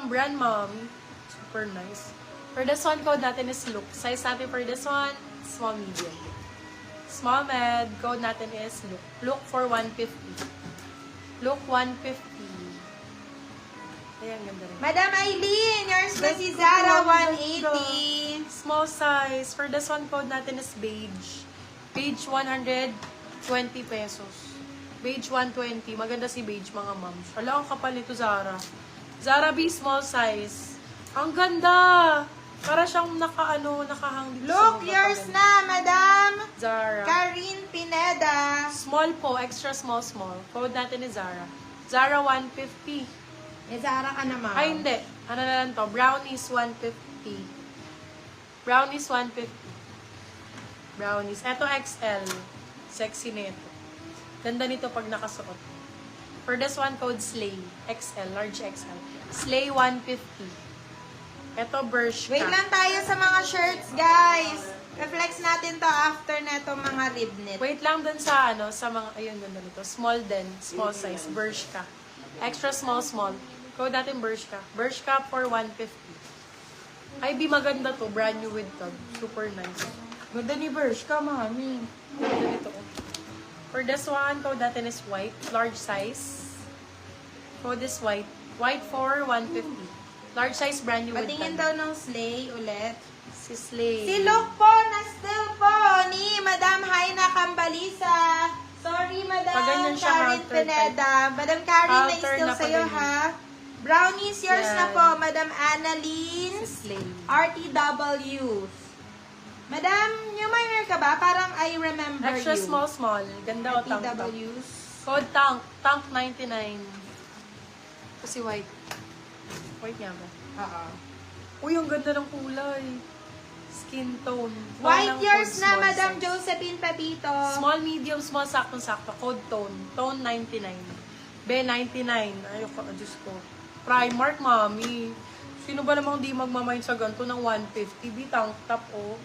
pang brand, mom. Super nice. For this one, code natin is look. Size natin for this one, small, medium. Small, med. Code natin is look. Look for 150. Look 150. Ayan, ganda rin. Madam Aileen, yours na si Zara, 180. Small size. For this one, code natin is beige. Beige, 120 pesos. Beige, 120. Maganda si beige, mga moms. Wala ang kapal nito, Zara. Zara B, small size. Ang ganda! Para siyang nakahang dito. Look, yours na, Madam Zara. Karin Pineda. Small po, extra small. Code natin is Zara. Zara, 150. Eh, Zara ka naman. Ay, hindi. Ano na lang to? Brownies, 150. Brownies, 150. Brownies. Eto, XL. Sexy nito. Ganda nito pag nakasuot. For this one, code Slay. XL, large XL. Slay, 150. Eto, Bershka. Wait lang tayo sa mga shirts, guys. Reflex natin to after neto mga rib knit. Wait lang dun sa sa mga, ayun, ganda nito. Small din. Small size. Bershka. Extra small. Code natin Bershka. Bershka for 150. Ay, be maganda to. Brand new with tag. Super nice. Ganda ni Bershka, mami. Ganda nito. For this one, code natin is white. Large size. Code is white. White for 150. Large size, brand new with Patingin tag. daw ng Slay ulit. Si Slay. Si Luke po, na-still po ni Madam Haina Cambalisa. Sorry, Madam Paganyan siya, Karin halter Pineda. Madam Karin, Halter na-still na sa'yo, paganyan. ha? Brownies, yours Yan. na po, Madam Annalyn. Si Slay. RTWs. Madam, new minor ka ba? Parang I remember Extra you. small. Ganda o tank. RTWs. Code tank. Tank 99. Kasi white. White nga ba? Oo. Uy, ang ganda ng kulay. Skin tone. White Walang yours code, na, small Madam size. Josephine Pepito. Small, medium, small, sakto-sakto. Code tone. Tone 99. Be, 99. Ayoko, Diyos ko. Primark, mami. Sino ba namang di magmamind sa ganito ng 150? Be, tank top, oh.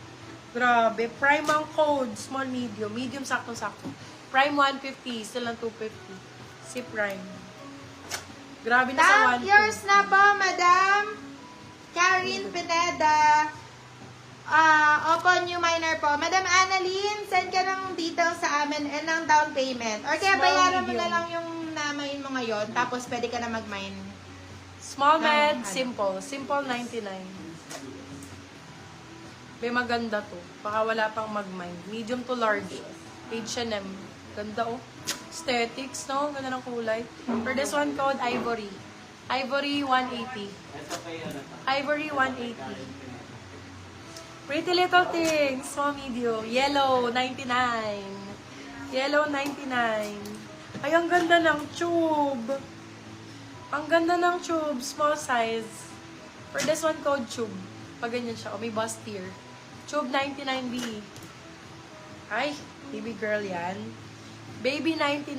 Grabe. Prime ang code. Small, medium. Medium, sakto-sakto. Prime 150. Still lang 250. Si Prime. Grabe na sa Tank 150. yours na po, Madam Karin Pineda. Opo, new minor po. Madam Annalyn, send ka ng details sa amin and ng down payment. Or kaya Small, bayaran mo medium. na lang yung namain mo ngayon, tapos pwede ka na mag-mine. Small, med, ano? simple. Simple, 99. Be, maganda to. Baka wala pang mag-mind. Medium to large. H&M. Ganda, oh. Aesthetics, no? Ganda ng kulay. For this one, code Ivory. Ivory, 180. Ivory, 180. Pretty Little Things. Small, medium. Yellow, 99. Yellow, 99. Ay, ang ganda ng tube. Ang ganda ng tube. Small size. For this one, code Tube. Pag ganyan siya. O, may bustier. Tube 99B. Ay, baby girl yan. Baby 99.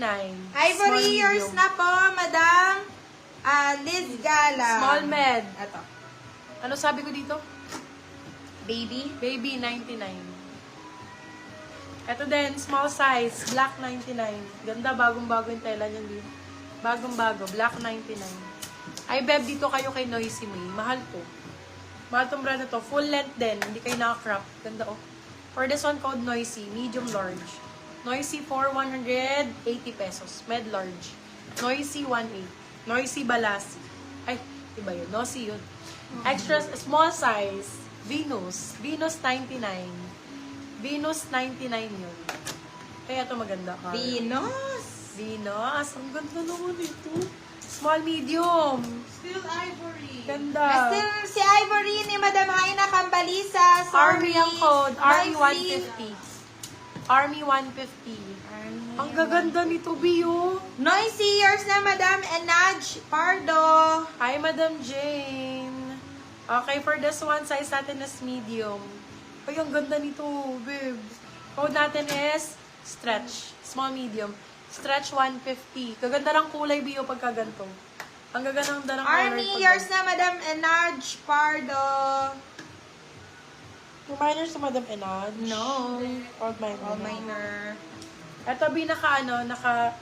Ivory Small, yours medium. na po, Madam Liz Gala. Small med. Ito. Ano sabi ko dito? Baby. Baby 99. Ito din, small size. Black 99. Ganda, bagong-bago yung tela niyan dito. Bagong-bago. Black 99. Ay, beb, dito kayo kay Noisy May. Mahal to. Mahal tong brand na to. Full length din. Hindi kayo naka-crop. Ganda, oh. For this one, code Noisy. Medium large. Noisy for 180 pesos. Med large. Noisy 18. Noisy Balasi. Ay, iba yun. Noisy yun. Extra small size. Venus. Venus 99. Venus 99 yun. Kaya ito maganda. Venus. Venus. Ang ganda naman ito. Small, medium. Still Ivory. Ganda. Still si Ivory ni Madam Haina Cambalisa. Sorry. Army ang code. Army Noisy. 150. Army 150. Ang gaganda nito, Bio. Noisy yours na, Madam Enaj Pardo. Hi, Madam Jane. Okay, for this one, size natin is medium. Ay, ang ganda nito, babe. Code natin is stretch. Small, medium. Stretch 150. Gaganda ng kulay, Bio, pagka ganito. Ang gaganda ng color. Army yours na, Madam Enaj Pardo. Reminder sa Madam Enad. No. Old minor. All minor. Ito, naka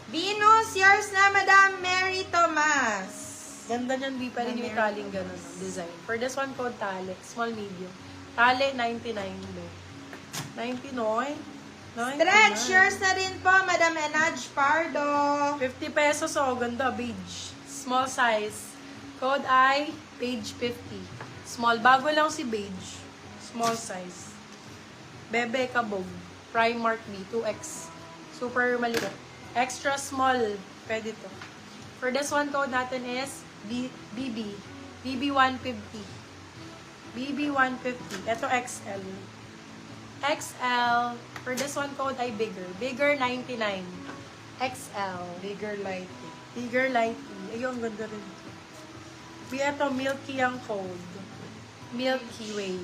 Venus yours na, Madam Mary Tomas. Ganda niyan, di pa rin yung italing ganun ang design. For this one, code tali. Small, medium. Tali, 99. 99. 99. Stretch, yours na rin po, Madam Enaj Pardo. 50 pesos, oh. Ganda, beige. Small size. Code I, page 50. Small. Bago lang si beige. Small size. Bebe Kabog. Primark B, 2X. Super maliit. Extra small. Pwede to. For this one, code natin is BB. BB 150. BB 150. Ito XL. XL. For this one, code ay bigger. Bigger 99. XL. Bigger lighting. Bigger lighting. Ayun, ganda rin. Ito, Milky ang code. Milky Way.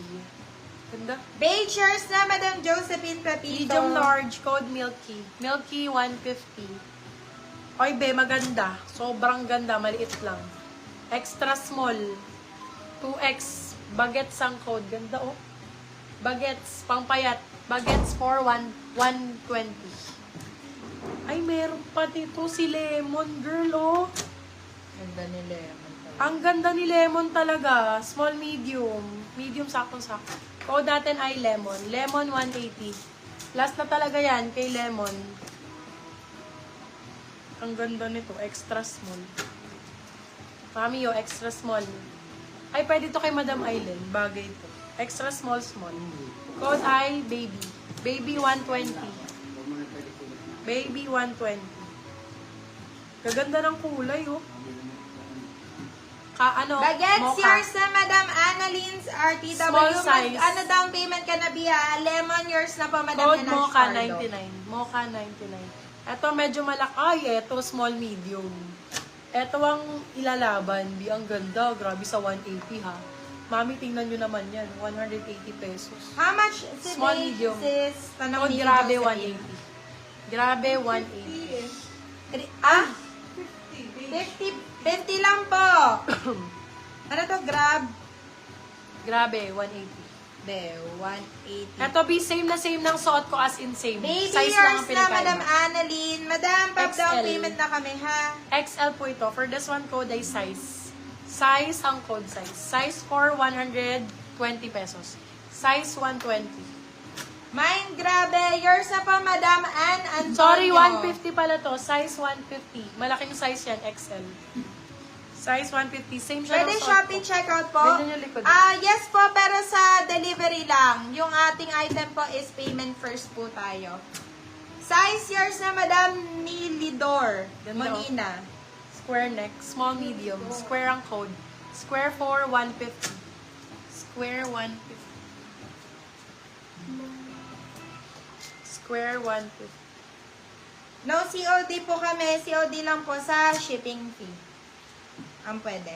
Ganda. Beige, yours na, Madam Josephine Pepito. Medium large, code Milky. Milky 150. Oy, be, maganda. Sobrang ganda, maliit lang. Extra small. 2X. Bagets ang code. Ganda, oh. Bagets, pangpayat. Bagets for 120. Ay, meron pa dito si Lemon, girl, oh. Ganda ni Lemon. Ang ganda ni Lemon talaga. Small, medium. Medium, sakto-sakto. Code natin ay Lemon. Lemon 180. Last na talaga yan kay Lemon. Ang ganda nito. Extra small. Mami, oh, extra small. Ay, pwede to kay Madam Aileen. Bagay to. Extra small, small. Code ay Baby. Baby 120. Baby 120. Kaganda ng kulay, oh. Bagets, Mocha. yours na, Madam Annaline's RTW. Small size. Down payment ka na, Bia? Lemon, yours na po, Madam Code Enaj Mocha Pardo. 99. Mocha 99. Ito medyo malaki. Ay, ito small medium. Ito ang ilalaban. Di ang ganda. Grabe sa 180 ha. Mami, tingnan nyo naman yan. 180 pesos. How much si Small, Beige, medium. sis? Tanong Code ni grabe Josephine. 180. Grabe 180. Ah? 50 lang po. Ano to, Grab? Grabe 180. Be, 180. Ito be same na same ng suot ko as in same. Baby, Size lang yours ang na, pinagkaiba. Madam Annalyn. Madam, pop down XL. payment na kami, ha? XL po ito. For this one, code ay size. Size ang code size. Size for 120 pesos. Size 120. Mine, grabe. Yours na po, Madam Ann Antonio. Sorry, 150 pala to. Size 150. Malaking size yan, XL. Size 150. Same siya Pwede ng suot Shopee ko. checkout po? Ganyan yung likod. Yes po, pero sa delivery lang. Yung ating item po is payment first po tayo. Size yours na, Madam Nilidor. Ganda, Molina. Square neck. Small, medium. Square ang code. Square for 150. Square 150. Square 150. No COD po kami. COD lang po sa shipping fee. Ang pwede.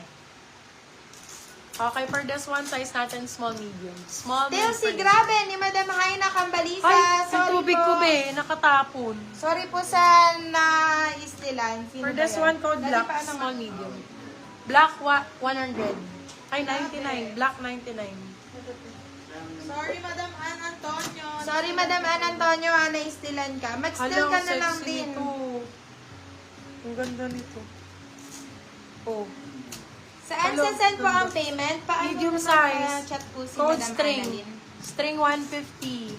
Okay, for this one, size natin small, medium. Small, Still, si grabe ni Madam Haina Kambalisa. Ay, ang Sorry tubig po. ko be, nakatapon. Sorry po sa na-istilan. Sino For ba this yan? one, code Dali black, pa naman. small, medium. Black 100. Ay, 99. Black 99. Sorry, Madam Ann Antonio. Sorry, Madam Ann Antonio, na-istilan ka. Mag-still ka na lang din. Nito. Ang ganda nito. Oh. Saan Hello, send po ganda. ang payment? Paano Medium naman size. chat po si Code Madam string. Annalyn? String 150.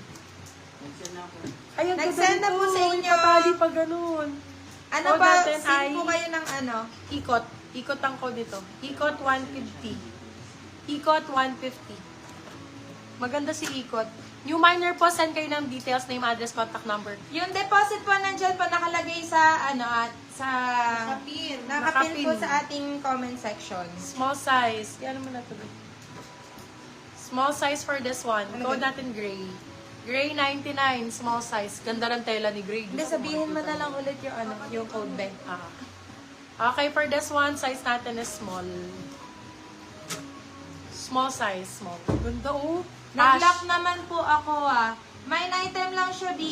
Ay, ang Nag-send na ganda po nito. sa inyo. Patali pa ganun. Ano Code pa? natin Send ay- po kayo ng ano? Ikot. Ikot ang code dito. Ikot 150. Ikot 150. Maganda si Ikot. New miner po, send kayo ng details, name, address, contact number. Yung deposit po nandyan po nakalagay sa ano at sa nakapin. Nakapin po Nakapin. sa ating comment section. Small size. Yan naman na ito. Small size for this one. Ano Code ba? natin gray. Gray 99, small size. Ganda ng tela ni Gray. Hindi, sabihin mo na lang ulit yung ano, yung code ba? Okay, for this one, size natin is small. Small size, small. Ganda oh. Nag-lock naman po ako Main item lang siya, B.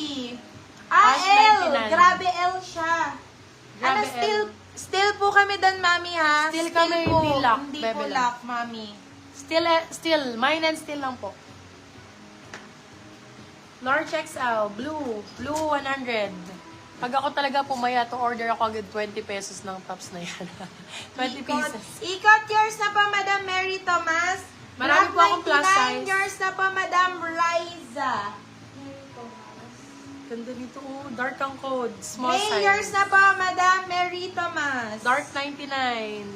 Ash L! 99. Grabe L siya. Grabe Still po kami doon, Mami, ha? Still kami, po. hindi lock. Hindi Bebe po lang. lock, Mami. Still. Mine and still lang po. Large XL. Blue. Blue 100. Pag ako talaga pumaya to order ako agad 20 pesos ng tops na yan. 20 pieces. Ikot yours na po, Madam Mary Thomas. Marami Black po akong plus 99 size. yours na po, Madam Riza. Ganda nito. Oh, dark ang code. Small May size. yours na po, Madam Mary Thomas. Dark 99.